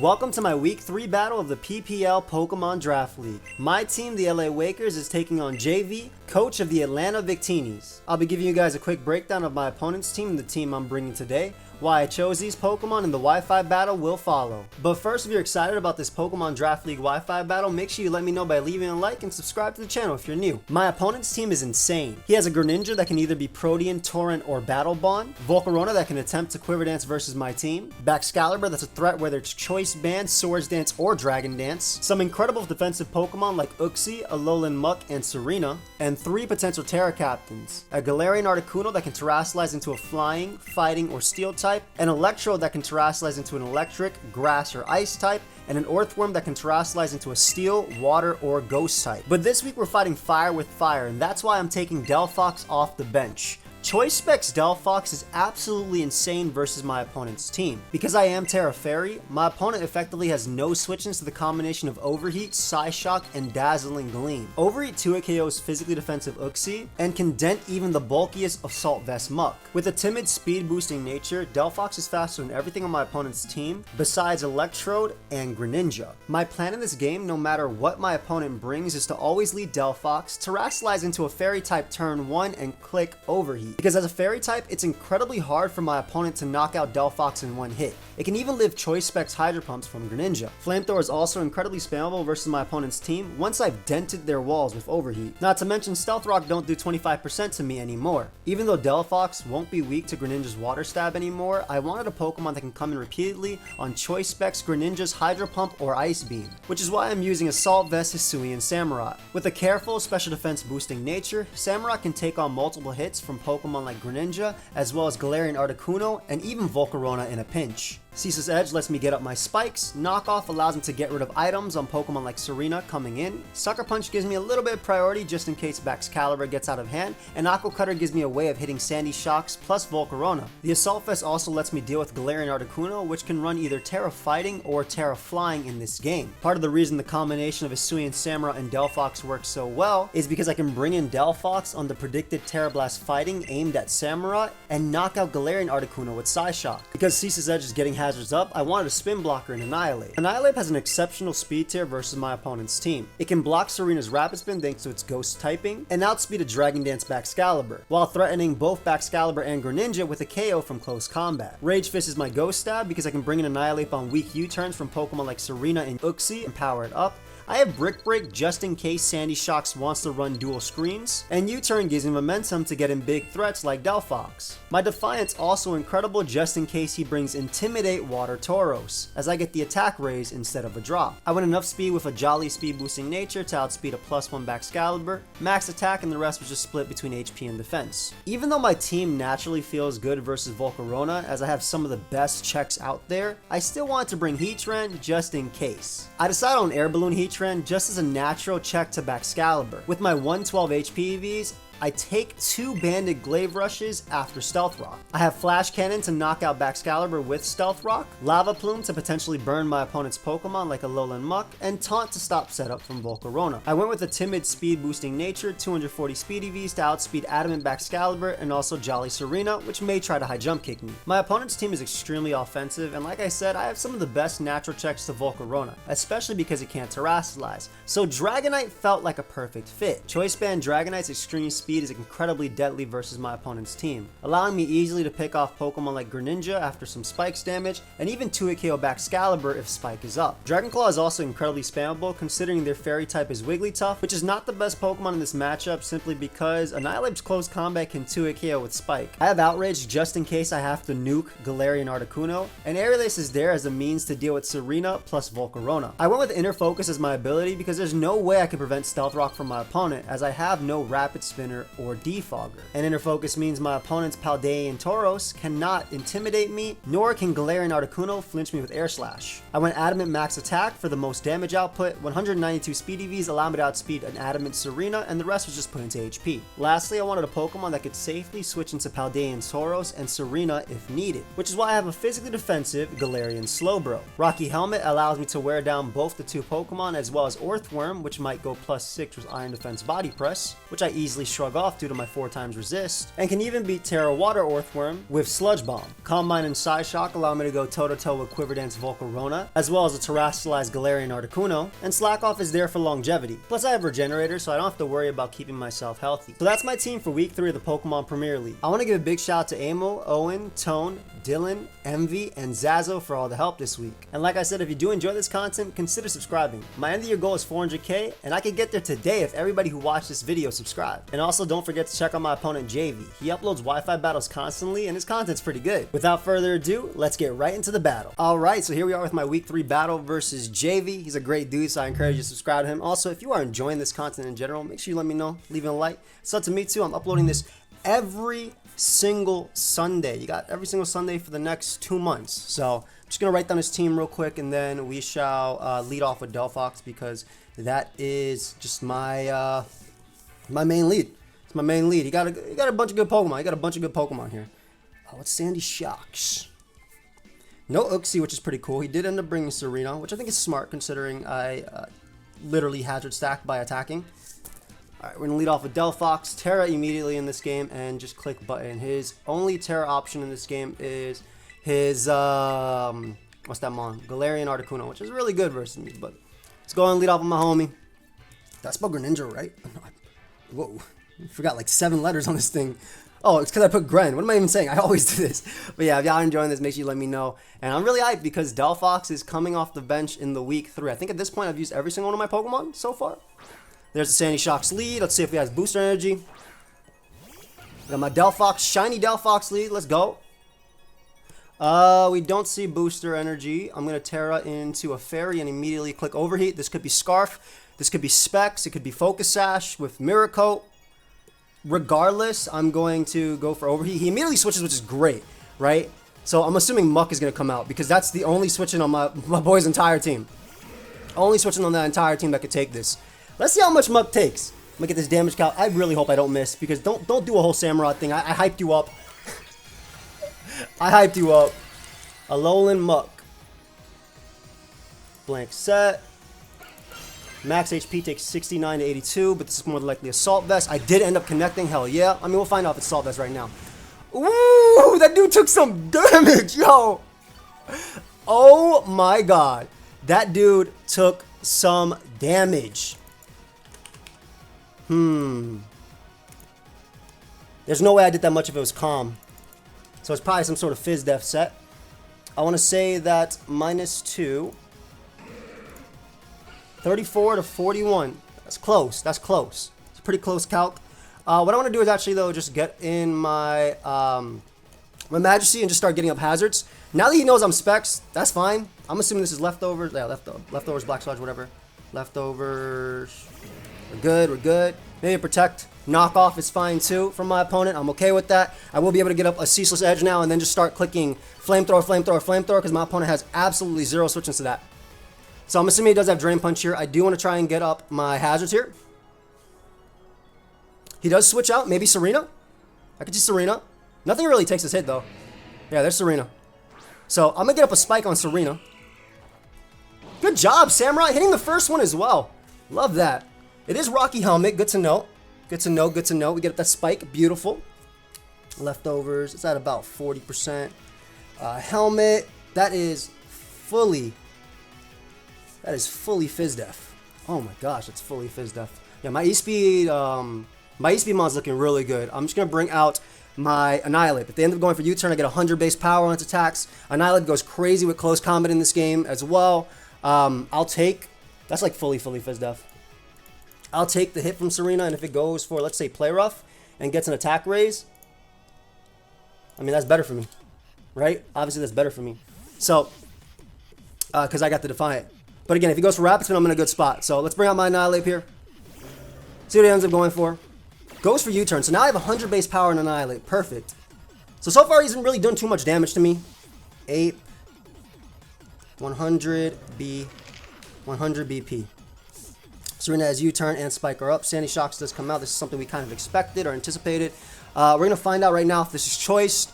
Welcome to my Week 3 battle of the PPL Pokemon Draft League. My team, the LA Wakers, is taking on Jayvee, coach of the Atlanta Victinis. I'll be giving you guys a quick breakdown of my opponent's team and the team I'm bringing today, why I chose these Pokemon, and the Wi-Fi battle will follow. But first, if you're excited about this Pokemon Draft League Wi-Fi battle, make sure you let me know by leaving a like and subscribe to the channel if you're new. My opponent's team is insane. He has a Greninja that can either be Protean, Torrent, or Battle Bond, Volcarona that can attempt to Quiver Dance versus my team, Baxcalibur that's a threat whether it's Choice Band, Swords Dance, or Dragon Dance, some incredible defensive Pokemon like Uxie, Alolan Muck, and Serena, and 3 potential Terra Captains, a Galarian Articuno that can Terrasilize into a Flying, Fighting, or Steel type, an Electro that can Terrasilize into an Electric, Grass, or Ice type, and an Earthworm that can Terrasilize into a Steel, Water, or Ghost type. But this week we're fighting fire with fire, and that's why I'm taking Delphox off the bench. Choice Specs Delphox is absolutely insane versus my opponent's team. Because I am Tera Fairy, my opponent effectively has no switch-ins to the combination of Overheat, Psyshock, and Dazzling Gleam. Overheat 2 KOs physically defensive Uxie, and can dent even the bulkiest Assault Vest Muck. With a timid speed-boosting nature, Delphox is faster than everything on my opponent's team, besides Electrode and Greninja. My plan in this game, no matter what my opponent brings, is to always lead Delphox, Terrasilize into a Fairy type turn 1, and click Overheat. Because as a Fairy type, it's incredibly hard for my opponent to knock out Delphox in one hit. It can even live Choice Specs Hydro Pumps from Greninja. Flamethrower is also incredibly spammable versus my opponent's team once I've dented their walls with Overheat. Not to mention Stealth Rock don't do 25% to me anymore. Even though Delphox won't be weak to Greninja's Water Stab anymore, I wanted a Pokemon that can come in repeatedly on Choice Specs Greninja's Hydro Pump or Ice Beam, which is why I'm using Assault Vest, Hisuian Samurott. With a careful special defense boosting nature, Samurott can take on multiple hits from Pokemon like Greninja, as well as Galarian Articuno, and even Volcarona in a pinch. Ceaseless Edge lets me get up my spikes, Knockoff allows me to get rid of items on Pokemon like Serena coming in, Sucker Punch gives me a little bit of priority just in case Baxcalibur gets out of hand, and Aqua Cutter gives me a way of hitting Sandy Shocks plus Volcarona. The Assault Vest also lets me deal with Galarian Articuno, which can run either Terra Fighting or Terra Flying in this game. Part of the reason the combination of Hisuian Samurott and Delphox works so well is because I can bring in Delphox on the predicted Terra Blast Fighting aimed at Samurott and knock out Galarian Articuno with Psyshock. Because Ceaseless Edge is getting hazards up, I wanted a Spin Blocker and Annihilate. Annihilate has an exceptional speed tier versus my opponent's team. It can block Serena's Rapid Spin thanks to its Ghost typing, and outspeed a Dragon Dance Baxcalibur, while threatening both Baxcalibur and Greninja with a KO from close combat. Rage Fist is my Ghost Stab because I can bring in Annihilate on weak U-turns from Pokemon like Serena and Uxie and power it up. I have Brick Break just in case Sandy Shocks wants to run dual screens, and U-turn gives me momentum to get in big threats like Delphox. My Defiance also incredible just in case he brings Intimidate Water Tauros, as I get the attack raise instead of a drop. I went enough speed with a jolly speed boosting nature to outspeed a +1 Baxcalibur, max attack, and the rest was just split between HP and defense. Even though my team naturally feels good versus Volcarona, as I have some of the best checks out there, I still wanted to bring Heatran just in case. I decided on Air Balloon Heatran just as a natural check to Baxcalibur. With my 112 HP EVs, I take 2 Banded Glaive Rushes after Stealth Rock. I have Flash Cannon to knock out Baxcalibur with Stealth Rock, Lava Plume to potentially burn my opponent's Pokemon like Alolan Muck, and Taunt to stop setup from Volcarona. I went with a timid speed boosting nature, 240 speed EVs to outspeed Adamant Baxcalibur and also Jolly Serena, which may try to high jump kick me. My opponent's team is extremely offensive, and like I said, I have some of the best natural checks to Volcarona, especially because it can't Terrasilize. So Dragonite felt like a perfect fit. Choice Band Dragonite's extreme speed is incredibly deadly versus my opponent's team, allowing me easily to pick off Pokemon like Greninja after some Spikes damage, and even 2-hit KO Baxcalibur if Spike is up. Dragon Claw is also incredibly spammable considering their Fairy type is Wigglytuff, which is not the best Pokemon in this matchup simply because Annihilate's close combat can 2-hit KO with Spike. I have Outrage just in case I have to nuke Galarian Articuno, and Aerial Ace is there as a means to deal with Serena plus Volcarona. I went with Inner Focus as my ability because there's no way I can prevent Stealth Rock from my opponent as I have no Rapid Spinner or Defogger. And Inner Focus means my opponent's Paldean Tauros cannot intimidate me, nor can Galarian Articuno flinch me with Air Slash. I went Adamant Max Attack for the most damage output, 192 speed EVs allow me to outspeed an Adamant Serena, and the rest was just put into HP. Lastly, I wanted a Pokemon that could safely switch into Paldean Tauros and Serena if needed, which is why I have a physically defensive Galarian Slowbro. Rocky Helmet allows me to wear down both the 2 Pokemon as well as Earthworm, which might go +6 with Iron Defense Body Press, which I easily shrug shrug off due to my 4 times resist, and can even beat Terra Water Earthworm with Sludge Bomb. Calm Mind and Psyshock allow me to go toe-to-toe with Quiver Dance Volcarona, as well as a Terrestrialized Galarian Articuno, and Slack Off is there for longevity. Plus I have Regenerator, so I don't have to worry about keeping myself healthy. So that's my team for week 3 of the Pokemon Premier League. I want to give a big shout out to Amo, Owen, Tone, Dylan, Envy, and Zazo for all the help this week. And like I said, if you do enjoy this content, consider subscribing. My end of year goal is 400k, and I could get there today if everybody who watched this video subscribed. And also don't forget to check out my opponent Jayvee. He uploads Wi-Fi battles constantly, and his content's pretty good. Without further ado, let's get right into the battle. Alright, so here we are with my week 3 battle versus Jayvee. He's a great dude, so I encourage you to subscribe to him. Also, if you are enjoying this content in general, make sure you let me know, leaving a like. It's up to me too. I'm uploading this every single Sunday. You got every single Sunday for the next 2 months. So I'm just gonna write down his team real quick, and then we shall lead off with Delphox, because that is just my my main lead. It's my main lead. He got a bunch of good Pokemon. He got a bunch of good Pokemon here. What's Sandy Shocks? No Uxie, which is pretty cool. He did end up bringing Serena, which I think is smart considering I literally hazard stacked by attacking. Alright, we're going to lead off with Delphox, Terra immediately in this game, and just click button. His only Terra option in this game is his, what's that mon? Galarian Articuno, which is really good versus me, but let's go and lead off with my homie. That's spelled Greninja, right? Whoa, I forgot like 7 letters on this thing. Oh, it's because I put Gren. What am I even saying? I always do this. But yeah, if y'all are enjoying this, make sure you let me know. And I'm really hyped because Delphox is coming off the bench in the week 3. I think at this point I've used every single one of my Pokemon so far. There's the Sandy Shocks lead. Let's see if he has booster energy. Got my Delphox, shiny Delphox lead. Let's go. We don't see booster energy. I'm going to Terra into a Fairy and immediately click Overheat. This could be Scarf. This could be Specs. It could be Focus Sash with Mirror Coat. Regardless, I'm going to go for Overheat. He immediately switches, which is great, right? So I'm assuming Muck is going to come out, because that's the only switching on my boy's entire team. Only switching on that entire team that could take this. Let's see how much Muck takes. I'm gonna get this damage count. I really hope I don't miss, because don't do a whole Samurai thing. I hyped you up. I hyped you up. Alolan Muck. Blank set. Max HP takes 69 to 82, but this is more than likely Assault Vest. I did end up connecting. Hell yeah. I mean, we'll find out if it's Assault Vest right now. Ooh, that dude took some damage, yo. Oh my god. That dude took some damage. There's no way I did that much if it was Calm. So it's probably some sort of Fizz Def set. I want to say that -2. 34 to 41. That's close. That's close. It's a pretty close calc. What I want to do is actually, though, just get in my my Majesty and just start getting up hazards. Now that he knows I'm Specs, that's fine. I'm assuming this is leftovers. Yeah, leftovers, Black Sludge, whatever. Leftovers. We're good, we're good. Maybe Protect, Knockoff is fine too from my opponent. I'm okay with that. I will be able to get up a Ceaseless Edge now and then just start clicking Flamethrower, Flamethrower, Flamethrower, because my opponent has absolutely 0 switches to that. So I'm assuming he does have Drain Punch here. I do want to try and get up my hazards here. He does switch out, maybe Serena. I could see Serena. Nothing really takes his hit though. Yeah, there's Serena. So I'm going to get up a Spike on Serena. Good job, Samurai, hitting the first one as well. Love that. It is Rocky Helmet. Good to know. Good to know. Good to know. We get that Spike. Beautiful. Leftovers. It's at about 40%. Helmet. That is fully Fizz Def. Oh my gosh, that's fully Fizz Def. Yeah, my E-Speed mod's looking really good. I'm just going to bring out my Annihilate. If they end up going for U-turn, I get 100 base power on its attacks. Annihilate goes crazy with close combat in this game as well. I'll take... That's like fully Fizz Def. I'll take the hit from Serena, and if it goes for, let's say, Play Rough and gets an attack raise, I mean, that's better for me, right? Obviously, that's better for me. So, because I got the Defiant. But again, if he goes for Rapid Spin, I'm in a good spot. So let's bring out my Annihilate here. See what he ends up going for. Goes for U-turn. So now I have 100 base power and Annihilate. Perfect. So far, he hasn't really done too much damage to me. 8, 100 BP. Serena has U-turn and Spike are up. Sandy Shocks does come out. This is something we kind of expected or anticipated. We're going to find out right now if this is choice.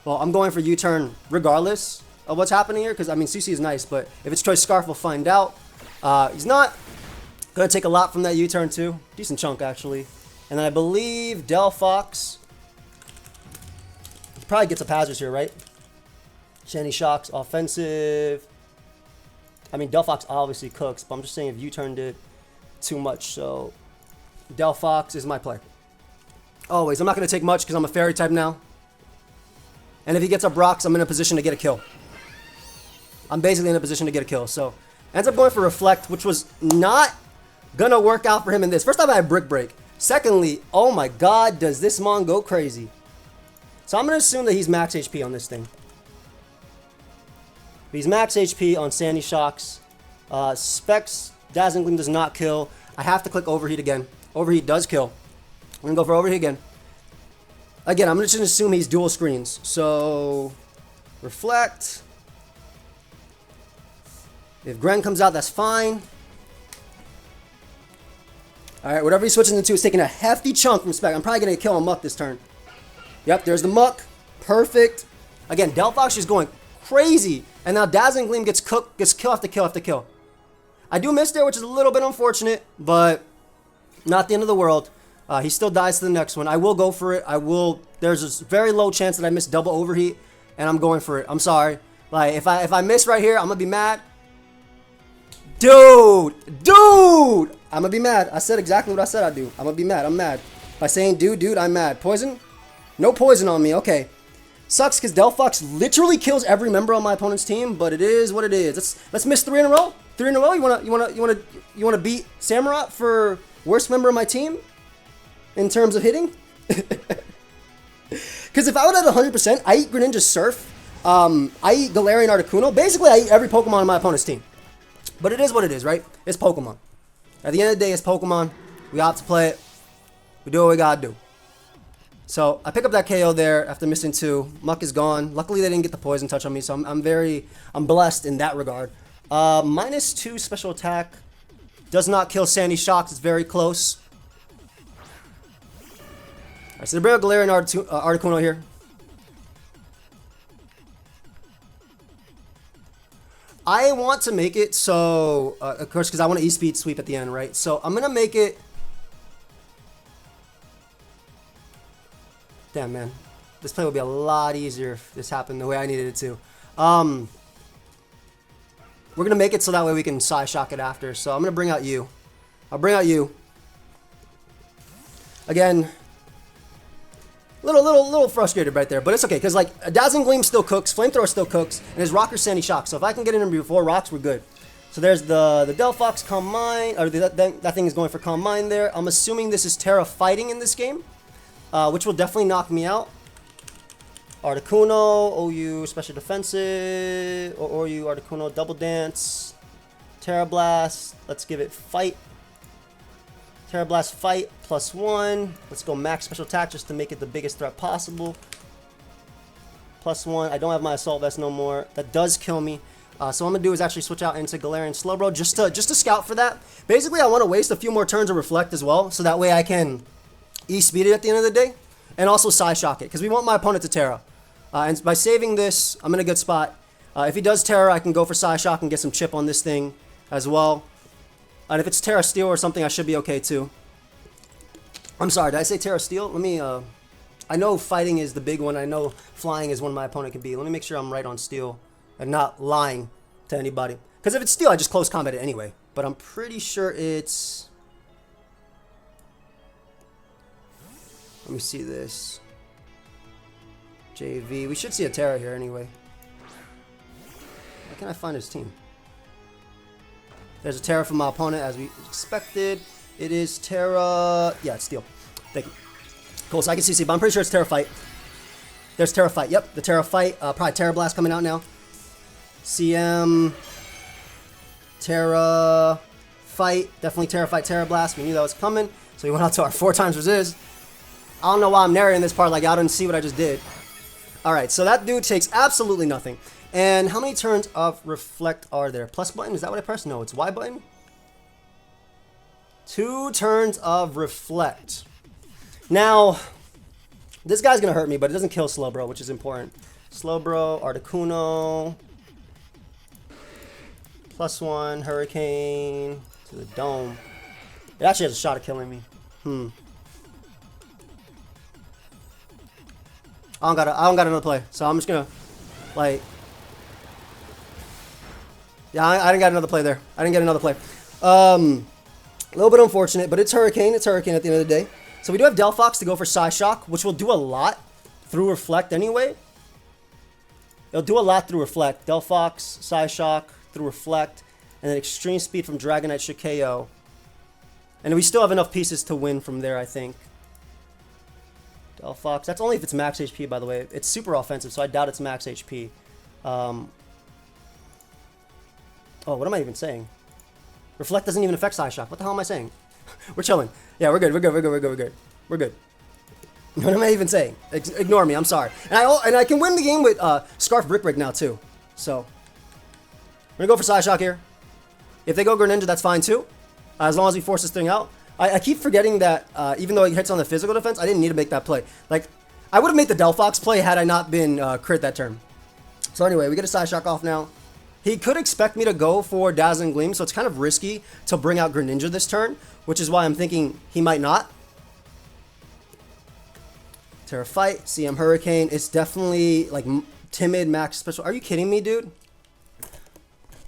Well, I'm going for U-turn regardless of what's happening here, because, I mean, CC is nice, but if it's choice Scarf, we'll find out. He's not going to take a lot from that U-turn, too. Decent chunk, actually. And then I believe Delphox probably gets a Pazzers here, right? Shandy Shocks, offensive. I mean, Delphox obviously cooks, but I'm just saying if you turned it too much. So Delphox is my play. Always. I'm not going to take much because I'm a fairy type now. And if he gets up rocks, I'm in a position to get a kill. I'm basically in a position to get a kill. So ends up going for Reflect, which was not going to work out for him in this. First time I had Brick Break. Secondly, oh my god, does this Mon go crazy. So I'm going to assume that he's max HP on this thing. He's max HP on Sandy Shocks. Specs, Dazzling Gleam does not kill. I have to click Overheat again. Overheat does kill. I'm going to go for Overheat again. Again, I'm just going to assume he's dual screens. So, Reflect. If Gren comes out, that's fine. Alright, whatever he switches into is taking a hefty chunk from Spec. I'm probably going to kill a Muck this turn. Yep, there's the Muck. Perfect. Again, Delphox is going crazy. And now Dazzling Gleam gets cooked, gets kill after kill after kill. I do miss there, which is a little bit unfortunate, but not the end of the world. He still dies to the next one. I will go for it. I will. There's a very low chance that I miss double Overheat, and I'm going for it. I'm sorry. Like, if I miss right here, I'm going to be mad. Dude! I'm going to be mad. I said exactly what I said I'd do. I'm going to be mad. I'm mad. By saying dude, I'm mad. Poison? No poison on me. Okay. Sucks because Delphox literally kills every member on my opponent's team, but it is what it is. Let's miss 3 in a row. 3 in a row. You wanna beat Samurott for worst member of my team in terms of hitting? Because if I would have 100%, I eat Greninja Surf. I eat Galarian Articuno. Basically, I eat every Pokemon on my opponent's team. But it is what it is, right? It's Pokemon. At the end of the day, it's Pokemon. We have to play it. We do what we gotta do. So I pick up that KO there after missing 2. Muck is gone. Luckily, they didn't get the poison touch on me, so I'm blessed in that regard. -2 special attack does not kill Sandy Shocks. It's very close. Alright, so they bring up Galarian Articuno here. I want to make it so, of course, because I want to E-Speed sweep at the end, right? So I'm gonna make it. Damn, man. This play would be a lot easier if this happened the way I needed it to. We're going to make it so that way we can Psy Shock it after. So I'm going to bring out you. I'll bring out you. Again, little frustrated right there. But it's okay, because like, Dazzling Gleam still cooks, Flamethrower still cooks, and his Rocker Sandy Shock. So if I can get in him before rocks, we're good. So there's the Delphox Calm Mind, or that thing is going for Calm Mind there. I'm assuming this is Terra fighting in this game. Which will definitely knock me out. Articuno, OU Special Defensive, or OU Articuno Double Dance. Terra Blast, let's give it Fight. Terra Blast Fight, +1. Let's go max Special Attack just to make it the biggest threat possible. +1, I don't have my Assault Vest no more. That does kill me. So what I'm going to do is actually switch out into Galarian Slowbro just to scout for that. Basically, I want to waste a few more turns of Reflect as well, so that way I can E-Speed it at the end of the day, and also Psy Shock it, because we want my opponent to Terra. And by saving this, I'm in a good spot. If he does Terra, I can go for Psy Shock and get some chip on this thing as well. And if it's Terra Steel or something, I should be okay too. I'm sorry, did I say Terra Steel? Let me, I know fighting is the big one. I know flying is one my opponent can be. Let me make sure I'm right on Steel and not lying to anybody. Because if it's Steel, I just close combat it anyway. But I'm pretty sure it's... Let me see this. Jayvee. We should see a Terra here anyway. Where can I find his team? There's a Terra from my opponent as we expected. It is Terra. Yeah, it's Steel. Thank you. Cool, so I can see, but I'm pretty sure it's Terra Fight. There's Terra Fight. Yep, the Terra Fight. Probably Terra Blast coming out now. CM. Terra Fight. Definitely Terra Fight, Terra Blast. We knew that was coming. So we went out to our 4 times resist. I don't know why I'm narrating this part like y'all didn't see what I just did. Alright, so that dude takes absolutely nothing. And how many turns of Reflect are there? Plus button? Is that what I pressed? No, it's Y button. 2 turns of Reflect. Now, this guy's going to hurt me, but it doesn't kill Slowbro, which is important. Slowbro, Articuno. +1, Hurricane to the dome. It actually has a shot of killing me. I don't got another play. So I'm just gonna, like, yeah, I didn't get another play there. I didn't get another play. A little bit unfortunate, but it's Hurricane. It's Hurricane at the end of the day. So we do have Delphox to go for Psyshock, which will do a lot through Reflect anyway. It'll do a lot through Reflect. Delphox, Psyshock, through Reflect, and then Extreme Speed from Dragonite should KO. And we still have enough pieces to win from there, I think. Delphox. That's only if it's max HP, by the way. It's super offensive, so I doubt it's max HP. Oh, what am I even saying? Reflect doesn't even affect Psyshock. What the hell am I saying? We're chilling. Yeah, we're good. We're good. We're good. We're good. We're good. We're good. What am I even saying? Ignore me. I'm sorry. And I can win the game with Scarf Brick Break now, too. So, we're going to go for Psyshock here. If they go Greninja, that's fine, too. As long as we force this thing out. I keep forgetting that even though he hits on the physical defense, I didn't need to make that play. Like, I would have made the Delphox play had I not been crit that turn. So anyway, we get a Psyshock off now. He could expect me to go for Dazzling Gleam, so it's kind of risky to bring out Greninja this turn, which is why I'm thinking he might not. Terra Fight, CM Hurricane. It's definitely like timid max special. Are you kidding me, dude?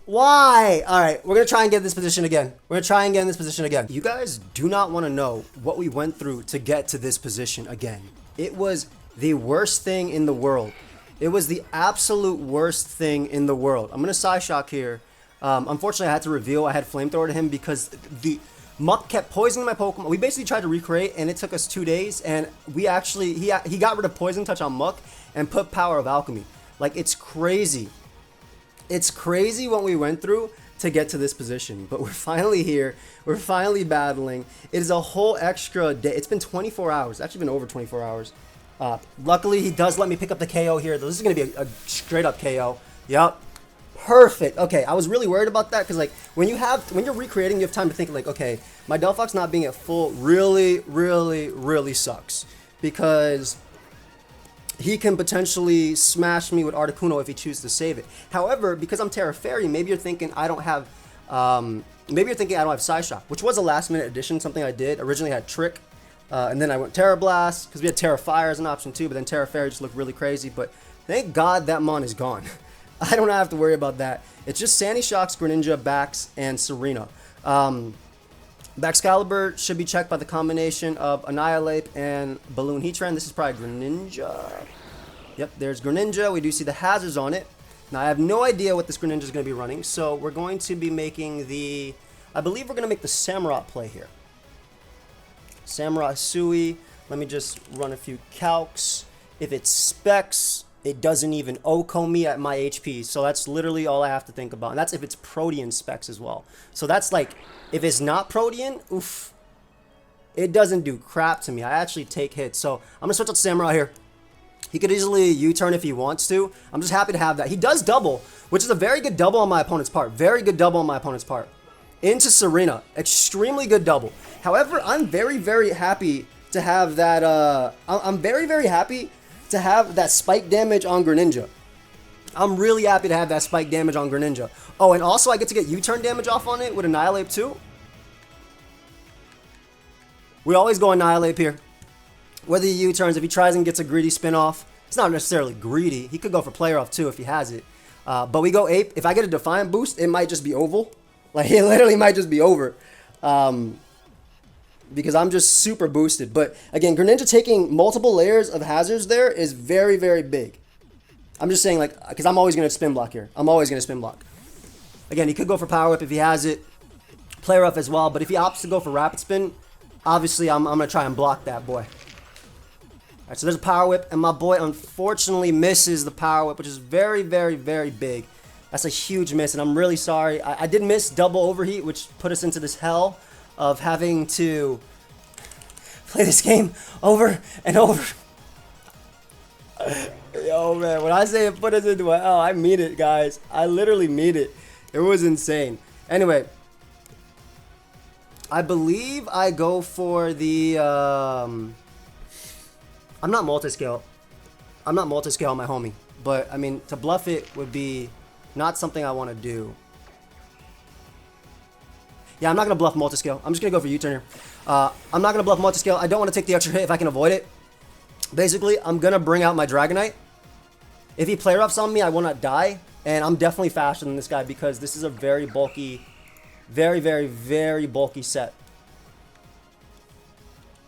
Why? All right, we're going to try and get in this position again. We're going to try and get in this position again. You guys do not want to know what we went through to get to this position again. It was the worst thing in the world. It was the absolute worst thing in the world. I'm going to Psyshock here. Unfortunately, I had to reveal I had Flamethrower to him because the Muck kept poisoning my Pokemon. We basically tried to recreate, and it took us 2 days. And we actually, he got rid of Poison Touch on Muck and put Power of Alchemy. Like, it's crazy. It's crazy what we went through to get to this position. But we're finally here. We're finally battling. It is a whole extra day. It's been 24 hours. It's actually been over 24 hours. Luckily, he does let me pick up the KO here. This is going to be a straight up KO. Yep. Perfect. Okay, I was really worried about that because, like, when you're recreating, you have time to think, like, okay, my Delphox not being at full really sucks because he can potentially smash me with Articuno if he chooses to save it. However, because I'm Terra Fairy, maybe you're thinking I don't have Psyshock, which was a last minute addition, something I did. Originally I had Trick. And then I went Terra Blast, because we had Terra Fire as an option too, but then Terra Fairy just looked really crazy. But thank God that Mon is gone. I don't have to worry about that. It's just Sandy Shocks, Greninja, Bax, and Serena. Baxcalibur should be checked by the combination of Annihilate and Balloon Heatran. This is probably Greninja. Yep, there's Greninja. We do see the hazards on it. Now, I have no idea what this Greninja is going to be running, so we're going to be making the... I believe we're going to make the Samurott play here. Samurai Sui. Let me just run a few calcs. If it's Specs, it doesn't even OHKO me at my HP. So that's literally all I have to think about. And that's if it's Protean Specs as well. So that's like, if it's not Protean, oof. It doesn't do crap to me. I actually take hits. So I'm going to switch out to Samurai here. He could easily U-turn if he wants to. I'm just happy to have that. He does double, which is a very good double on my opponent's part. Very good double on my opponent's part. Into Serena. Extremely good double. However, I'm very happy to have that, I'm very happy to have that spike damage on Greninja. I'm really happy to have that spike damage on Greninja. Oh, and also I get to get U-turn damage off on it with Annihilate too. We always go Annihilate here. Whether he U-turns, if he tries and gets a greedy spin-off, it's not necessarily greedy. He could go for player off too if he has it. But we go Ape. If I get a Defiant boost, it might just be oval. Like, it literally might just be over. Because I'm just super boosted. But, again, Greninja taking multiple layers of hazards there is very big. I'm just saying, like, because I'm always going to spin block here. I'm always going to spin block. Again, he could go for Power Whip if he has it. Play Rough as well. But if he opts to go for Rapid Spin, obviously I'm going to try and block that boy. Alright, so there's a Power Whip. And my boy, unfortunately, misses the Power Whip, which is very big. That's a huge miss, and I'm really sorry. I did miss double overheat, which put us into this hell of having to play this game over and over. Yo, man, when I say it put us into a hell, I mean it, guys. I literally mean it. It was insane. Anyway, I believe I go for the... I'm not multi-scale. I'm not multi-scale, my homie. But, I mean, to bluff it would be... not something I want to do. Yeah, I'm not going to bluff multi-scale. I'm just going to go for U-turn here. I'm not going to bluff multi-scale. I don't want to take the extra hit if I can avoid it. Basically, I'm going to bring out my Dragonite. If he play roughs on me, I will not die. And I'm definitely faster than this guy because this is a very bulky, very, very, very bulky set.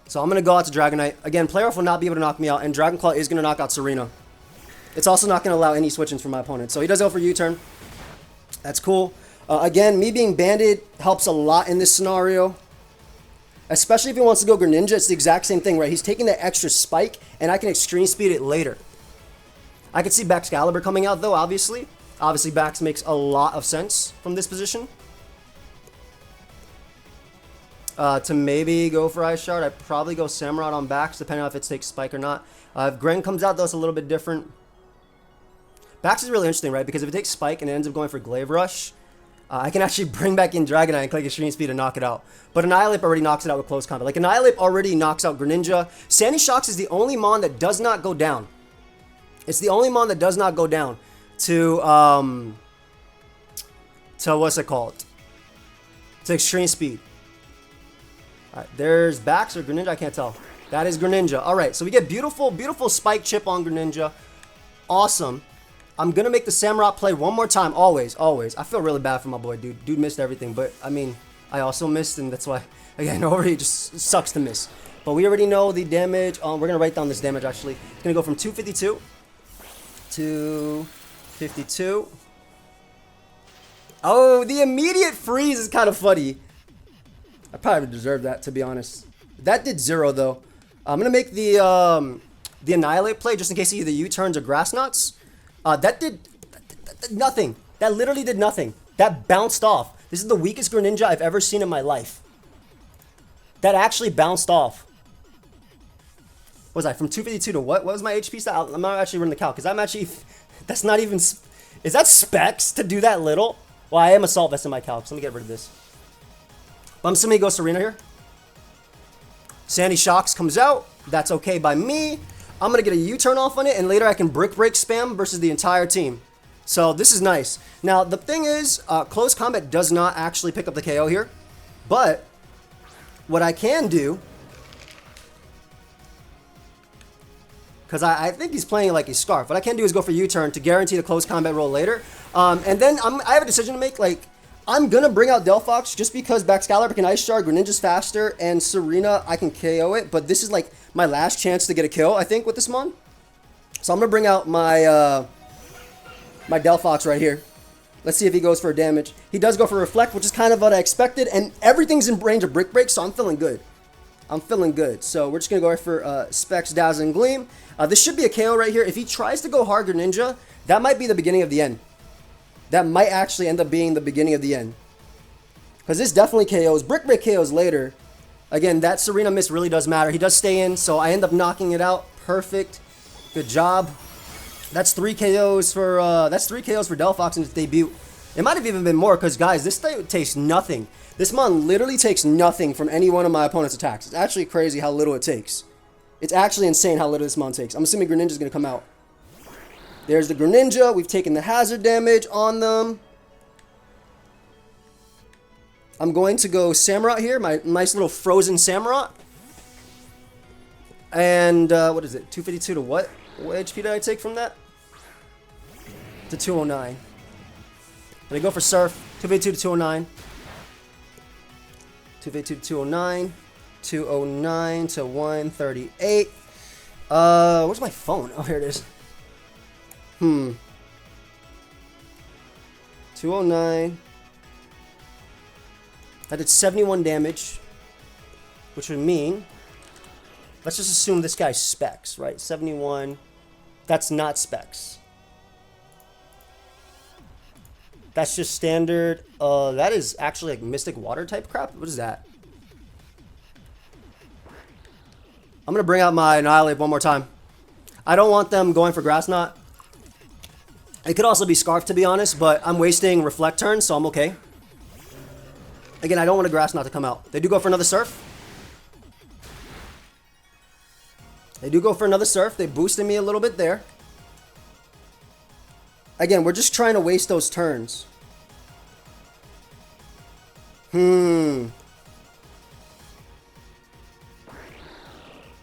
So I'm going to go out to Dragonite. Again, Play Rough will not be able to knock me out, and Dragon Claw is going to knock out Serena. It's also not going to allow any switch-ins from my opponent. So he does go for U-turn. That's cool. Again, me being banded helps a lot in this scenario. Especially if he wants to go Greninja, it's the exact same thing, right? He's taking that extra spike, and I can extreme speed it later. I could see Excalibur coming out, though, obviously. Obviously, Bax makes a lot of sense from this position. To maybe go for Ice Shard, I'd probably go Samurott on Bax, depending on if it takes Spike or not. If Gren comes out, though, it's a little bit different. Bax is really interesting, right? Because if it takes Spike and it ends up going for Glaive Rush, I can actually bring back in Dragonite and click Extreme Speed and knock it out. But Annihilate already knocks it out with close combat. Like, Annihilate already knocks out Greninja. Sandy Shocks is the only Mon that does not go down. It's the only Mon that does not go down to what's it called? To Extreme Speed. Alright, there's Bax or Greninja, I can't tell. That is Greninja. Alright, so we get beautiful, beautiful Spike Chip on Greninja. Awesome. I'm going to make the Samurott play one more time. Always, always. I feel really bad for my boy, dude. Dude missed everything, but, I mean, I also missed, and that's why, again, it just sucks to miss. But we already know the damage. We're going to write down this damage, actually. It's going to go from 252 to 52. Oh, the immediate freeze is kind of funny. I probably deserve that, to be honest. That did 0, though. I'm going to make the Annihilate play just in case he either U-turns or Grass Knots. That did nothing. That literally did nothing. That bounced off. This is the weakest Greninja I've ever seen in my life. That actually bounced off. What was I? From 252 to what? What was my HP stat? I'm not actually running the calc because I'm actually... That's not even... Is that Specs to do that little? Well, I am Assault Vest in my calc, so let me get rid of this. But I'm assuming he goes Serena here. Sandy Shocks comes out. That's okay by me. I'm going to get a U-turn off on it, and later I can Brick Break spam versus the entire team. So this is nice. Now, the thing is, close combat does not actually pick up the KO here. But what I can do, because I think he's playing like a Scarf, what I can do is go for U-turn to guarantee the close combat roll later. And then I have a decision to make. Like, I'm going to bring out Delphox just because Excalibur can Ice Shard, Greninja's faster, and Serena, I can KO it. But this is like my last chance to get a kill, I think, with this Mon. So I'm going to bring out my my Delphox right here. Let's see if he goes for a damage. He does go for Reflect, which is kind of what I expected. And everything's in range of Brick Break, so I'm feeling good. I'm feeling good. So we're just going to go right for Specs, Dazzling Gleam. This should be a KO right here. If he tries to go hard Greninja, that might be the beginning of the end. That might actually end up being the beginning of the end. Because this definitely KOs. Brick Break KOs later. Again, that Serena miss really does matter. He does stay in, so I end up knocking it out. Perfect. Good job. That's 3 KOs for Delphox in his debut. It might have even been more, because guys, this thing takes nothing. This Mon literally takes nothing from any one of my opponent's attacks. It's actually crazy how little it takes. It's actually insane how little this Mon takes. I'm assuming Greninja's going to come out. There's the Greninja. We've taken the hazard damage on them. I'm going to go Samurott here. My nice little frozen Samurott. And, what is it? 252 to what? What HP did I take from that? To 209. Did I go for Surf? 252 to 209. 252 to 209. 209 to 138. Where's my phone? Oh, here it is. 209. I did 71 damage, which would mean, let's just assume this guy's Specs, right? 71. That's not Specs. That's just standard. That is actually like Mystic Water type crap. What is that? I'm going to bring out my Annihilate one more time. I don't want them going for Grass Knot. It could also be Scarf, to be honest, but I'm wasting Reflect turns, so I'm okay. Again, I don't want a Grass Knot to come out. They do go for another Surf. They do go for another Surf. They boosted me a little bit there. Again, we're just trying to waste those turns.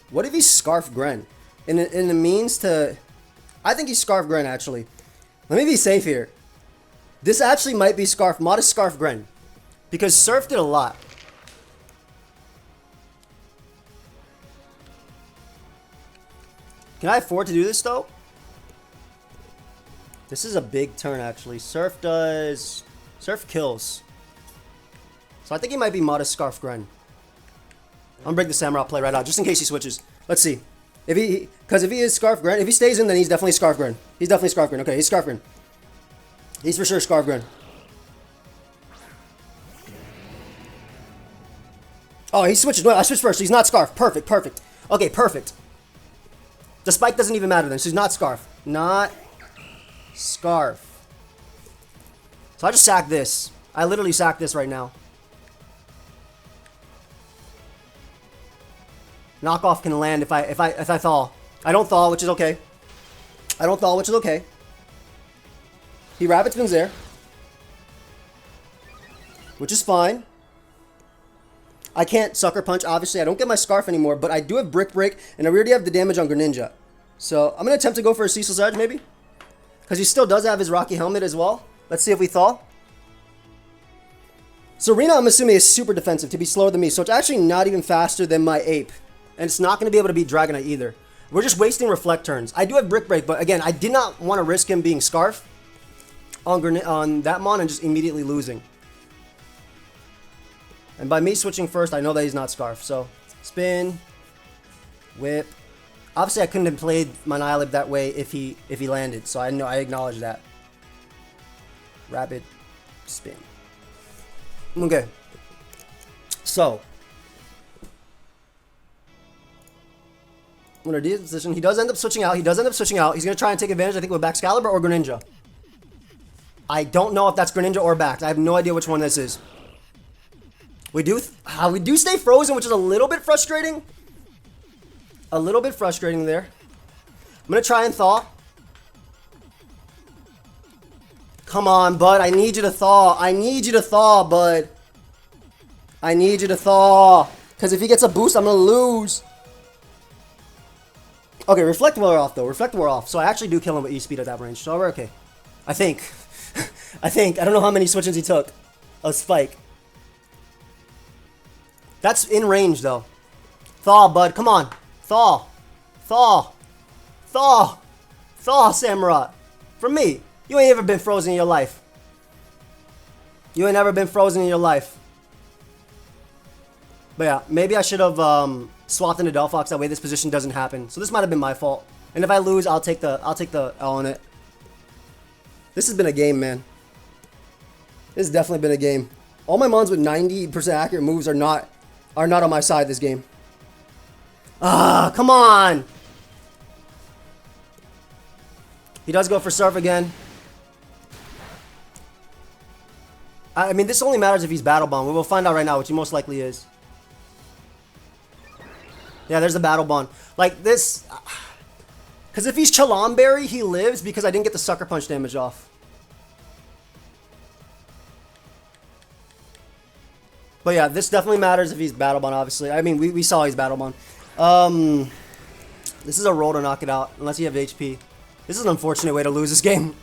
What if he Scarf Gren? in the means to... I think he's Scarf Gren, actually. Let me be safe here. This actually might be Modest Scarf Gren. Because Surf did a lot. Can I afford to do this, though? This is a big turn, actually. Surf kills. So I think he might be Modest Scarf Gren. I'm gonna break the Samurai play right out, just in case he switches. Let's see. Because if he is Scarf Gren, if he stays in, then he's definitely Scarf Gren. He's definitely Scarf Gren. Okay, he's Scarf Gren. He's for sure Scarf Gren. Oh, he switches. No, I switched first. So he's not Scarf. Perfect, perfect. Okay, perfect. The spike doesn't even matter then. So he's not Scarf. Not Scarf. So I just sacked this. I literally sacked this right now. Knockoff can land if I thaw. I don't thaw, which is okay. I don't thaw, which is okay. He rabbit spins there, which is fine. I can't Sucker Punch, obviously. I don't get my Scarf anymore, but I do have Brick Break, and I already have the damage on Greninja. So I'm going to attempt to go for a Cecil's Edge, maybe. Because he still does have his Rocky Helmet as well. Let's see if we thaw. Serena, I'm assuming, is super defensive to be slower than me, so it's actually not even faster than my Ape. And it's not going to be able to beat Dragonite either. We're just wasting Reflect turns. I do have Brick Break, but again, I did not want to risk him being Scarf on that Mon and just immediately losing. And by me switching first, I know that he's not Scarf. So, spin, whip. Obviously, I couldn't have played my Nihilib that way if he landed. So I acknowledge that. Rapid spin. Okay. So, I'm going to do this position. He does end up switching out. He's going to try and take advantage, I think, with Excalibur or Greninja. I don't know if that's Greninja or Bax. I have no idea which one this is. We do stay frozen, which is a little bit frustrating. A little bit frustrating there. I'm going to try and thaw. Come on, bud. I need you to thaw. I need you to thaw, bud. I need you to thaw. Because if he gets a boost, I'm going to lose. Okay, Reflect wore off, though. Reflect wore off. So I actually do kill him with E-Speed at that range. So we're okay. I think. I don't know how many switches he took. A Spike. That's in range, though. Thaw, bud. Come on. Thaw. Thaw. Thaw. Thaw, Samurai. From me. You ain't ever been frozen in your life. You ain't ever been frozen in your life. But yeah, maybe I should have swapped into Delphox. That way this position doesn't happen. So this might have been my fault. And if I lose, I'll take the L on it. This has been a game, man. This has definitely been a game. All my Mons with 90% accurate moves are not on my side this game. Ah, come on! He does go for Surf again. I mean, this only matters if he's Battle Bond. We will find out right now, which he most likely is. Yeah, there's the Battle Bond. Like, this... Because if he's Chalamberry, he lives because I didn't get the Sucker Punch damage off. But yeah, this definitely matters if he's Battle Bond, obviously. I mean, we saw he's Battle Bond. This is a roll to knock it out, unless you have HP. This is an unfortunate way to lose this game.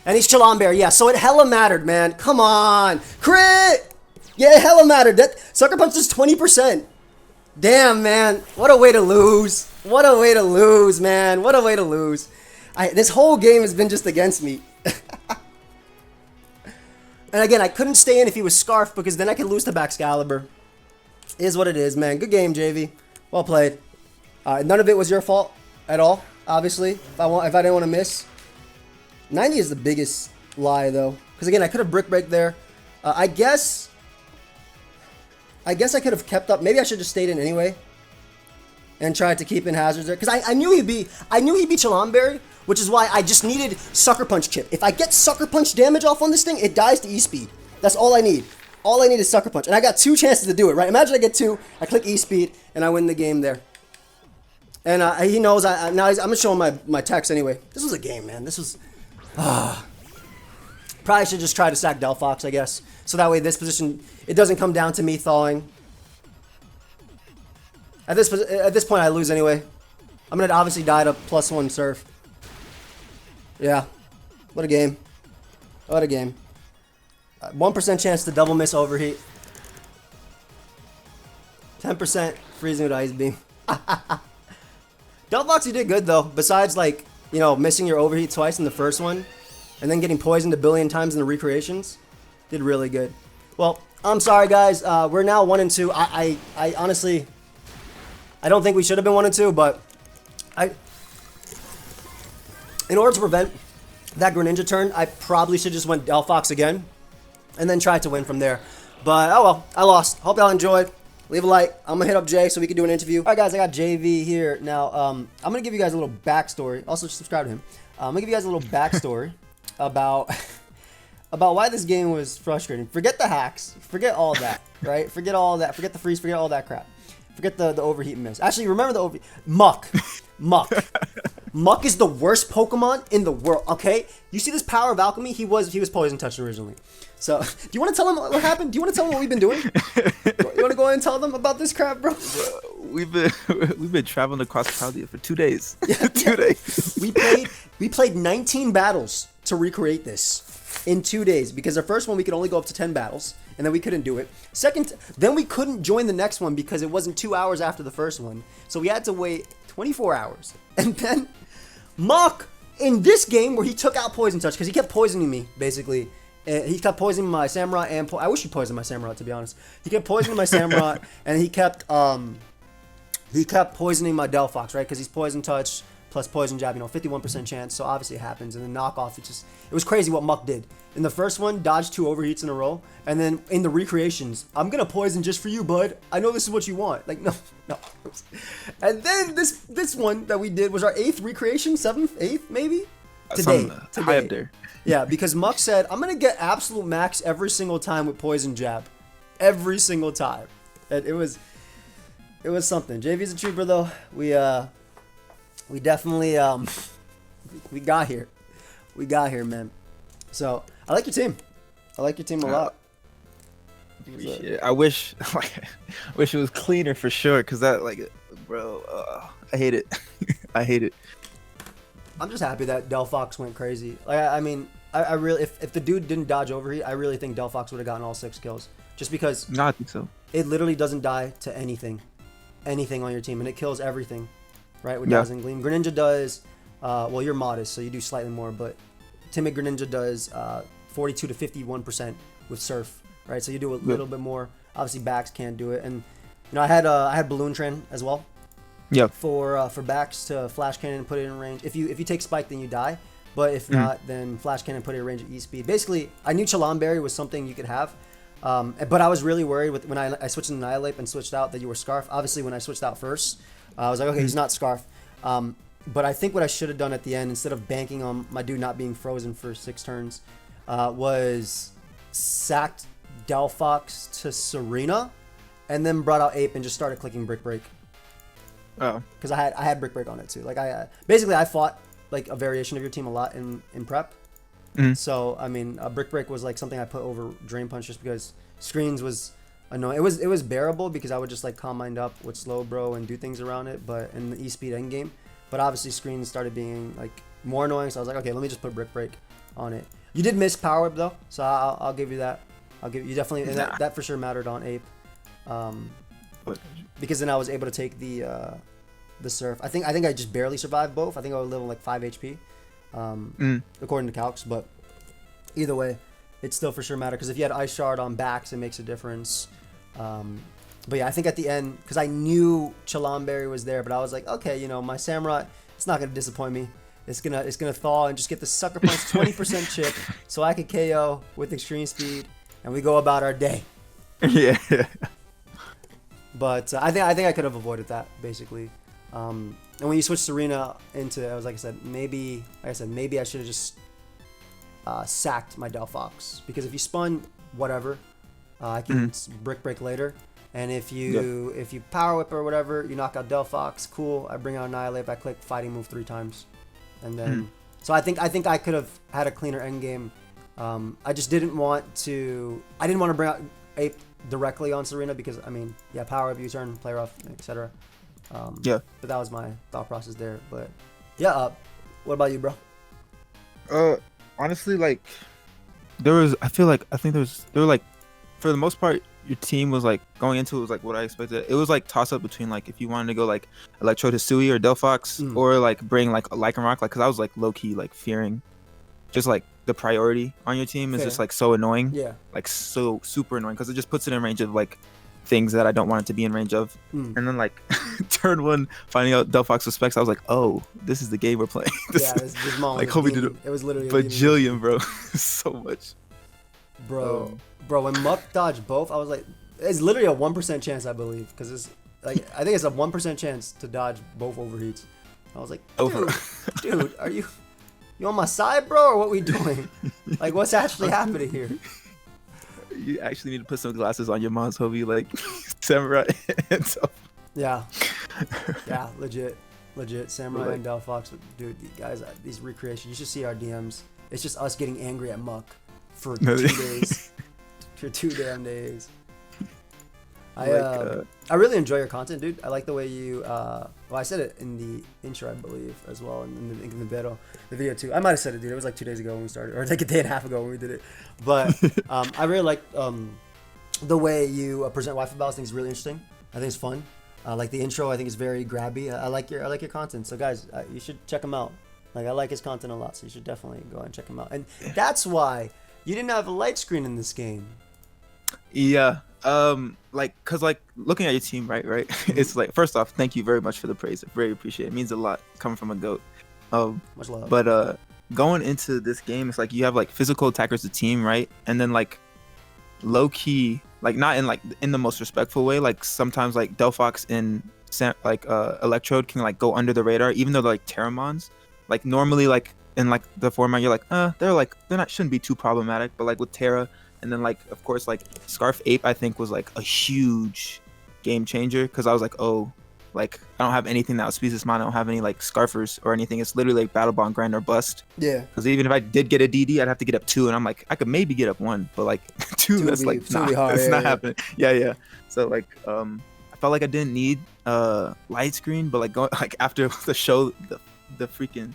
And he's Chalamberry, yeah, so it hella mattered, man. Come on. Crit! Yeah, it hella mattered. That Sucker Punch is 20%. Damn, man. What a way to lose. What a way to lose, man. What a way to lose. This whole game has been just against me. And again, I couldn't stay in if he was Scarf because then I could lose to Excalibur. Is what it is, man. Good game, Jayvee. Well played. None of it was your fault at all, obviously. If I didn't want to miss. 90 is the biggest lie, though. Because again, I could have Brick Break there. I guess I could have kept up. Maybe I should have just stayed in anyway. And tried to keep in hazards there. Because I knew he'd be Chalamberry. Which is why I just needed Sucker Punch Chip. If I get Sucker Punch damage off on this thing, it dies to E-Speed. That's all I need. All I need is Sucker Punch. And I got 2 chances to do it, right? Imagine I get 2, I click E-Speed, and I win the game there. And he knows. I'm going to show him my text anyway. This was a game, man. This was... Probably should just try to sack Delphox, I guess. So that way this position, it doesn't come down to me thawing. At this point, I lose anyway. I'm gonna obviously die to +1 surf. Yeah. What a game. What a game. 1% chance to double miss overheat. 10% freezing with ice beam. Delphox, you did good though. Besides, like, you know, missing your overheat twice in the first one, and then getting poisoned a billion times in the recreations, did really good. Well, I'm sorry guys. We're now 1-2. I honestly, I don't think we should have been 1-2, but in order to prevent that Greninja turn, I probably should just went Delphox again, and then tried to win from there. But oh well, I lost. Hope y'all enjoyed. Leave a like. I'm gonna hit up Jay so we can do an interview. All right, guys, I got Jayvee here now. I'm gonna give you guys a little backstory. Also, subscribe to him. I'm gonna give you guys a little backstory about why this game was frustrating. Forget the hacks. Forget all that. Right? Forget all that. Forget the freeze. Forget all that crap. Forget the overheat and miss. Actually, remember the overheat. Muck. Muck is the worst Pokemon in the world. Okay, you see this power of alchemy? He was poison touched originally. So, do you want to tell them what happened? Do you want to tell them what we've been doing? You want to go ahead and tell them about this crap, bro? We've been traveling across Chaldia for 2 days. Yeah, 2 days. We played 19 battles to recreate this in 2 days because the first one we could only go up to 10 battles and then we couldn't do it. Then we couldn't join the next one because it wasn't 2 hours after the first one. So we had to wait 24 hours. And then Muck in this game where he took out Poison Touch because he kept poisoning me basically. He kept poisoning my Samurott and I wish he poisoned my Samurott, to be honest. He kept poisoning my Samurott and he kept poisoning my Delphox, right? Because he's Poison Touch plus Poison Jab, you know, 51% chance. So obviously it happens. And then knockoff, it was crazy what Muck did. In the first one, dodged 2 overheats in a row, and then in the recreations, I'm gonna poison just for you, bud. I know this is what you want. Like no. And then this one that we did was our 8th recreation, 7th, 8th maybe. Today. High up there. Yeah, because Muck said, I'm going to get absolute max every single time with Poison Jab. Every single time. And it was something. Jayvee's a trooper, though. We definitely, we got here. We got here, man. So, I like your team. I like your team a lot. Appreciate it. I wish it was cleaner for sure, because that, like, bro, I hate it. I hate it. I'm just happy that Delphox went crazy. Like, I mean, I really, if the dude didn't dodge overheat, I really think Delphox would have gotten all 6 kills. Just because No, I think so. It literally doesn't die to anything on your team, and it kills everything, right? With Dazzling Gleam. Greninja does, well, you're modest, so you do slightly more, but Timid Greninja does 42 to 51% with Surf, right? So you do a little bit more. Obviously, Bax can't do it, and you know, I had Balloon Train as well. Yep. For Bax to Flash Cannon and put it in range. If you take Spike, then you die. But if not, then Flash Cannon put it in range at E-Speed. Basically, I knew Chilamberry was something you could have. But I was really worried when I switched to Annihilate and switched out that you were Scarf. Obviously, when I switched out first, I was like, okay, he's not Scarf. But I think what I should have done at the end, instead of banking on my dude not being frozen for 6 turns, was sacked Delphox to Serena, and then brought out Ape and just started clicking Brick Break. Oh. Because I had Brick Break on it too. Like basically I fought like a variation of your team a lot in prep. So I mean, Brick Break was like something I put over Drain Punch just because Screens was annoying. It was bearable because I would just like calm mind up with Slow Bro and do things around it, but in the E-Speed end game. But obviously Screens started being like more annoying, so I was like, okay, let me just put Brick Break on it. You did miss Power Whip though, so I'll give you that. I'll give you definitely that for sure mattered on Ape. Because then I was able to take the Surf. I think I just barely survived both. I think I was level like 5 HP, according to calcs. But either way, it still for sure mattered because if you had Ice Shard on Bax, it makes a difference. But yeah, I think at the end, because I knew Chilamberry was there, but I was like, okay, you know, my Samurott, it's not gonna disappoint me. It's gonna thaw and just get the Sucker Punch 20% chip, so I could KO with extreme speed, and we go about our day. Yeah. But I think I could have avoided that basically. And when you switch Serena into, I was like I said, maybe I should have just sacked my Delphox, because if you spun whatever, I can Brick Break later. And if you Power Whip or whatever, you knock out Delphox, cool. I bring out Annihilate, I click Fighting Move 3 times, and then so I think I could have had a cleaner end game. I just didn't want to. I didn't want to bring out Ape directly on Serena because I mean, yeah, Power Whip, U-turn, play rough, etc. Yeah. But that was my thought process there. But yeah, what about you, bro? Honestly, like there were like for the most part your team was like going into it was like what I expected. It was like toss up between like if you wanted to go like Electro to Sui or Delphox or like bring like a Lycanroc, like because I was like low key like fearing just like the priority on your team is just like so annoying. Yeah. Like so super annoying because it just puts it in range of like things that I don't want it to be in range of. And then like turn one finding out Delphox with Specs, I was like, oh, this is the game we're playing. This Mon like was Hobie did it was literally a bajillion, bro. So much. Bro, when Muck dodged both, I was like, it's literally a 1% chance, I believe, because it's like I think it's a 1% chance to dodge both overheats. I was like, dude, are you on my side, bro, or what we doing? Like, what's actually happening here? You actually need to put some glasses on your mom's Hobie, like Samurai and stuff. Yeah, legit, Samurai and Delphox, dude, guys, these recreations, you should see our DMs. It's just us getting angry at Muck for 2 days, for 2 damn days. I really enjoy your content, dude. I like the way you. Well, I said it in the intro, I believe, as well, and in the video too. I might have said it, dude. It was like 2 days ago when we started, or like a day and a half ago when we did it. But I really like the way you present Wi-Fi battles. I think it's really interesting. I think it's fun. Like the intro, I think is very grabby. I like your content. So guys, you should check him out. Like I like his content a lot, so you should definitely go and check him out. And that's why you didn't have a light screen in this game. Yeah. Like, cause like looking at your team, right? It's like, first off, thank you very much for the praise. I very appreciate it. It means a lot coming from a GOAT. Much love. But going into this game, it's like you have like physical attackers the team, right? And then like low key, like not in the most respectful way. Like sometimes like Delphox and Electrode can like go under the radar, even though they're like Terramons. Like normally, like in like the format, you're like, they're not shouldn't be too problematic. But like with Terra, and then like of course like Scarf Ape, I think was like a huge game changer because I was like, oh, like I don't have anything that outspeeds this mon. I don't have any like Scarfers or anything. It's literally like Battle Bond grind or bust. Yeah. Because even if I did get a DD, I'd have to get up 2, and I'm like, I could maybe get up 1, but like 2 that's like nah, it's not happening. Yeah. So like I felt like I didn't need light screen, but like going like after the show, the freaking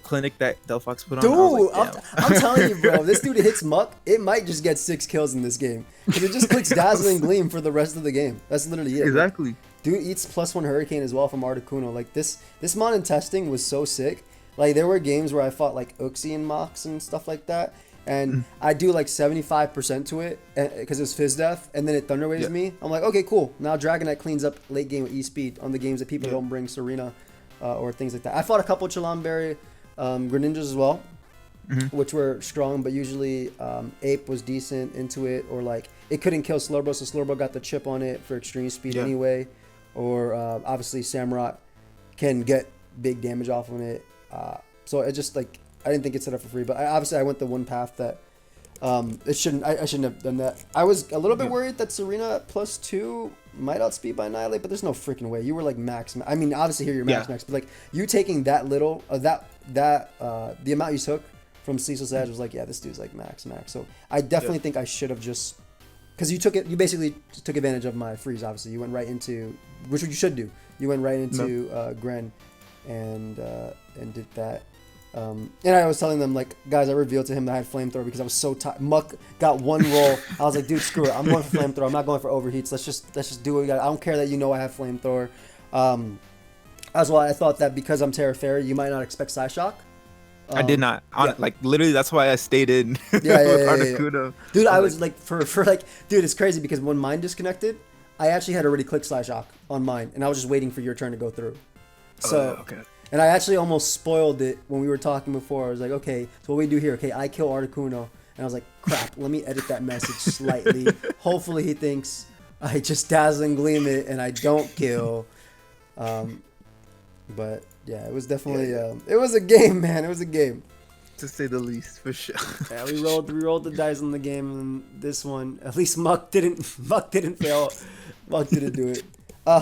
clinic that Delphox put on. Dude, like, I'm telling you, bro, this dude hits Muck, it might just get 6 kills in this game because it just clicks Dazzling Gleam for the rest of the game. That's literally it. Exactly. Dude eats +1 Hurricane as well from Articuno. Like this mon in testing was so sick. Like there were games where I fought like Uxie and Mox and stuff like that, and I do like 75% to it because it was Fizz Death, and then it Thunder Waves me. I'm like, okay, cool. Now Dragonite cleans up late game with E-Speed on the games that people don't bring Serena or things like that. I fought a couple Chilamberry Greninjas as well, which were strong, but usually Ape was decent into it, or like it couldn't kill Slowbro, so Slowbro got the chip on it for extreme speed anyway. Or obviously Samrock can get big damage off of it. So it just like I didn't think it set up for free, but obviously I went the one path that I shouldn't have done that. I was a little bit worried that Serena +2 might outspeed by Annihilate, but there's no freaking way. You were like max. I mean, obviously here you're max, but like you taking that little the amount you took from Cecil's Edge was like, yeah, this dude's like max. So I definitely think I should have just, because you basically took advantage of my freeze. Obviously, you went right into, which you should do. You went right into Gren and did that. And I was telling them, like, guys, I revealed to him that I had flamethrower because I was so tired. Muck got 1 roll. I was like, dude, screw it. I'm going for flamethrower. I'm not going for overheats. Let's just do what we got. I don't care that you know I have flamethrower. As well, I thought that because I'm Terra Fairy, you might not expect Psyshock. I did not. Like literally, that's why I stayed in. With Articuno. Dude, I was like, for like, dude, it's crazy because when mine disconnected, I actually had already clicked Psyshock on mine, and I was just waiting for your turn to go through. So, okay. And I actually almost spoiled it when we were talking before. I was like, okay, so what we do here? Okay, I kill Articuno, and I was like, crap, let me edit that message slightly. Hopefully, he thinks I just Dazzling Gleam it and I don't kill. But yeah, it was definitely it was a game, man. It was a game, to say the least, for sure. Yeah, we rolled the dice on the game, and this one, at least Muck didn't fail. Muck didn't do it.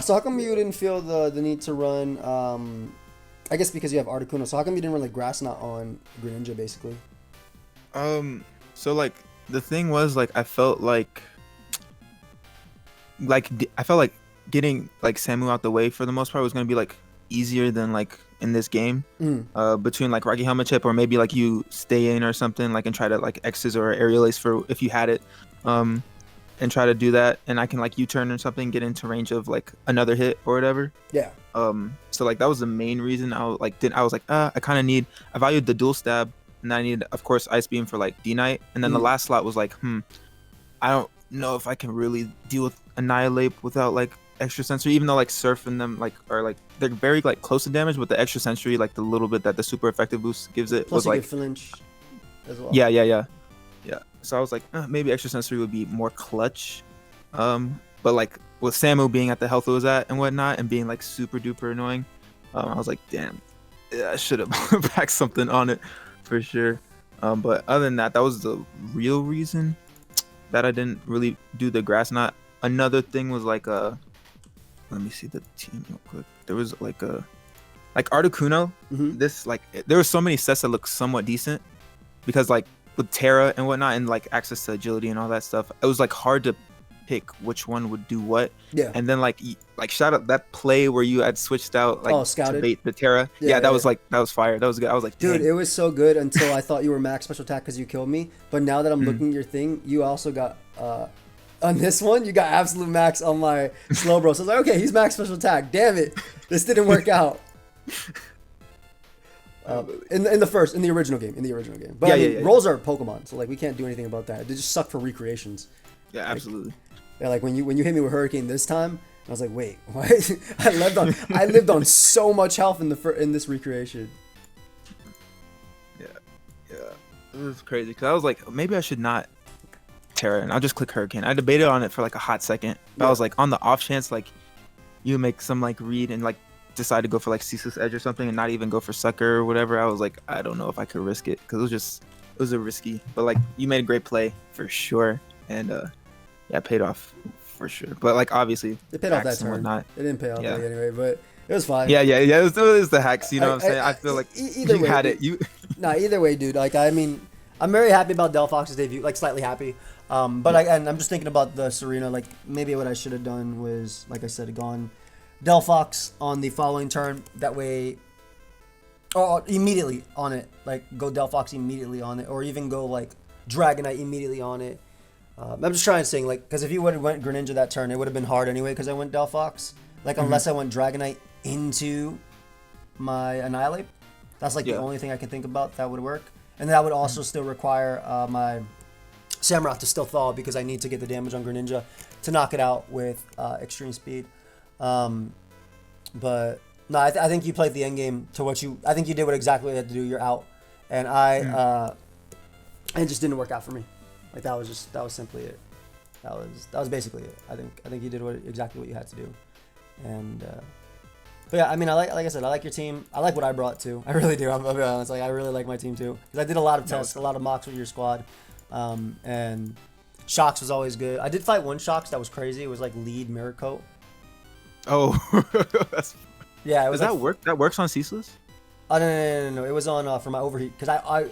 So how come you didn't feel the need to run? I guess because you have Articuno. So how come you didn't run like Grass Knot on Greninja, basically? So like the thing was like I felt like getting like Samu out the way for the most part was gonna be like easier than like in this game. Between like Rocky Helmet Chip or maybe like you stay in or something like and try to like X's or aerial ace for if you had it. And try to do that, and I can like U-turn or something, get into range of like another hit or whatever. Yeah. So like that was the main reason I was like, I kind of I valued the dual stab, and I need of course Ice Beam for like D-Knight, and then the last slot was like, I don't know if I can really deal with Annihilate without like extra sensory, even though like Surf and them like are like they're very like close to damage, but the extra sensory, like the little bit that the super effective boost gives it, plus was like flinch as well. Yeah. So I was like, maybe extra sensory would be more clutch. But like with Samu being at the health it was at and whatnot, and being like super duper annoying, I was like, damn, I should have packed something on it for sure. But other than that, that was the real reason that I didn't really do the grass knot. Another thing was like let me see the team real quick. There was like Articuno. This like there were so many sets that looked somewhat decent because like with Terra and whatnot and like access to agility and all that stuff, it was like hard to pick which one would do what. Yeah. And then like shout out that play where you had switched out like to bait the Terra. Yeah, that was like that was fire. That was good. I was like, dude, dang. it was so good until I thought you were max special attack because you killed me. But now that I'm looking at your thing, you also got on this one, you got absolute max on my slow bro. So I was like, okay, he's max special attack. Damn it, this didn't work out. In the original game. But yeah. rolls are Pokemon, so like we can't do anything about that. They just suck for recreations. Yeah, absolutely. Yeah, like when you hit me with Hurricane this time, I was like, wait, what? I lived on so much health in this recreation. Yeah, it was crazy because I was like, maybe I should not Terra and I'll just click Hurricane. I debated on it for like a hot second, but I was like, on the off chance like you make some like read and like decide to go for like Ceaseless Edge or something and not even go for Sucker or whatever, I was like, I don't know if I could risk it because it was a risky, but like you made a great play for sure, and yeah, it paid off for sure. But like obviously it paid off that turn. It didn't pay off anyway, but it was fine. Yeah. It was the hacks, you know what I'm saying? I feel like either you way, had it. Either way, dude. Like I mean, I'm very happy about Delphox's debut, like slightly happy. But and I'm just thinking about the Serena. Like maybe what I should have done was, like I said, gone Delphox on the following turn. That way, or immediately on it. Like go Delphox immediately on it, or even go like Dragonite immediately on it. I'm just trying to say, like, because if you would have went Greninja that turn, it would have been hard anyway because I went Delphox. Like unless I went Dragonite into my Annihilate, that's like the only thing I can think about that would work. And that would also still require my Samurott to still thaw because I need to get the damage on Greninja to knock it out with extreme speed. But no, I think you played the end game to what you. I think you did exactly what you had to do. You're out, and it just didn't work out for me. Like that was simply it. That was basically it. I think you did exactly what you had to do, and. But yeah, I mean, like I said, I like your team. I like what I brought too. I really do. I'll be honest. Like I really like my team too because I did a lot of tests, a lot of mocks with your squad, and Shocks was always good. I did fight one Shocks that was crazy. It was like lead Mirror Coat. Oh, yeah. It was Does that work? That works on Ceaseless? No. It was on for my overheat because I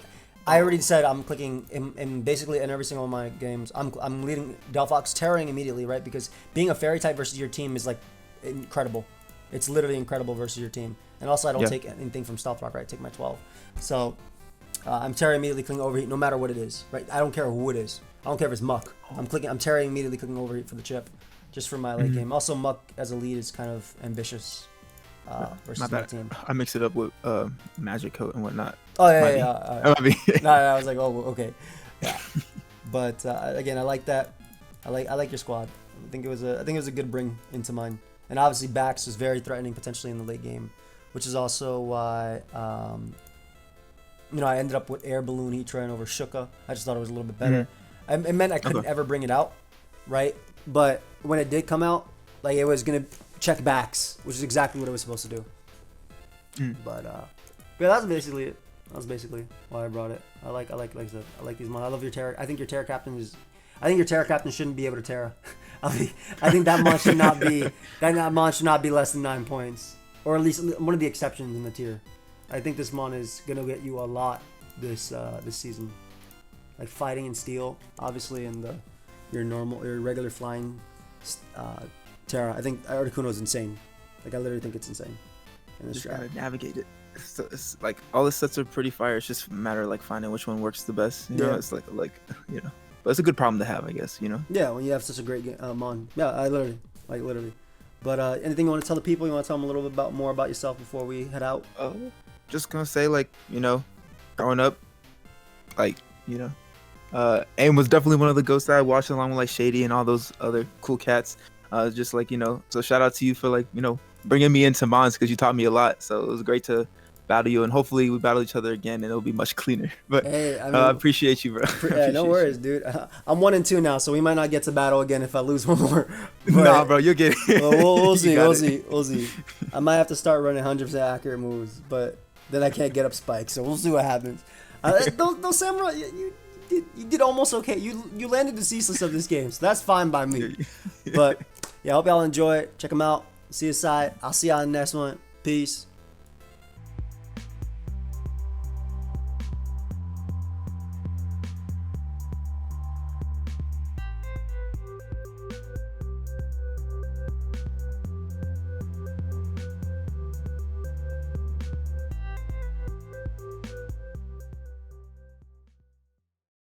already said I'm clicking in basically in every single one of my games. I'm leading Delphox Terroring immediately, right? Because being a Fairy type versus your team is like incredible. It's literally incredible versus your team. And also, I don't take anything from Stealth Rock, right? I take my 12. So, I'm Terra immediately clicking Overheat no matter what it is, right? I don't care who it is. I don't care if it's Muck. I'm Terra immediately clicking Overheat for the chip, just for my late game. Also, Muck as a lead is kind of ambitious versus my team. I mix it up with Magic Coat and whatnot. Oh, yeah. No, I was like, oh, okay. Yeah. But, again, I like that. I like your squad. I think it was a good bring into mine. And obviously Bax was very threatening potentially in the late game, which is also why I ended up with Air Balloon Heatran over Shuka. I just thought it was a little bit better. It meant I couldn't ever bring it out, right? But when it did come out, like it was gonna check Bax, which is exactly what it was supposed to do. But yeah, that's basically it. That was basically why I brought it. I like I like these mods. I love your Terra. I think your Terra Captain shouldn't be able to Terra. I think that mod should not be less than 9 points, or at least one of the exceptions in the tier. I think this mon is gonna get you a lot this season, like fighting and steel, obviously, and your regular flying Terra. I think Articuno is insane. Like I literally think it's insane. In this Just strat. gotta navigate it. It's like all the sets are pretty fire. It's just a matter of like finding which one works the best. You know, Yeah. it's like you know, but it's a good problem to have, I guess. You know. Yeah, when you have such a great game, Mon. Yeah, I literally. But anything you want to tell the people? You want to tell them a little bit more about yourself before we head out? Just gonna say, like, you know, growing up, like, you know, AIM was definitely one of the ghosts that I watched along with like Shady and all those other cool cats. Just like, you know, so shout out to you for like, you know, bringing me into Mons because you taught me a lot. So it was great to battle you, and hopefully we battle each other again and it'll be much cleaner. But Hey, I mean, I appreciate you, bro. yeah, no worries, dude. I'm 1-2 now, so we might not get to battle again if I lose one more. But, Nah, bro, you'll get it. well, we'll You see. got We'll it. see. I might have to start running 100% accurate moves, but then I can't get up spikes. So we'll see what happens. Those samurai, you did almost okay. You landed the ceaseless of this game, so that's fine by me. But yeah, I hope y'all enjoy it. Check them out. See you side. I'll see y'all in the next one. Peace.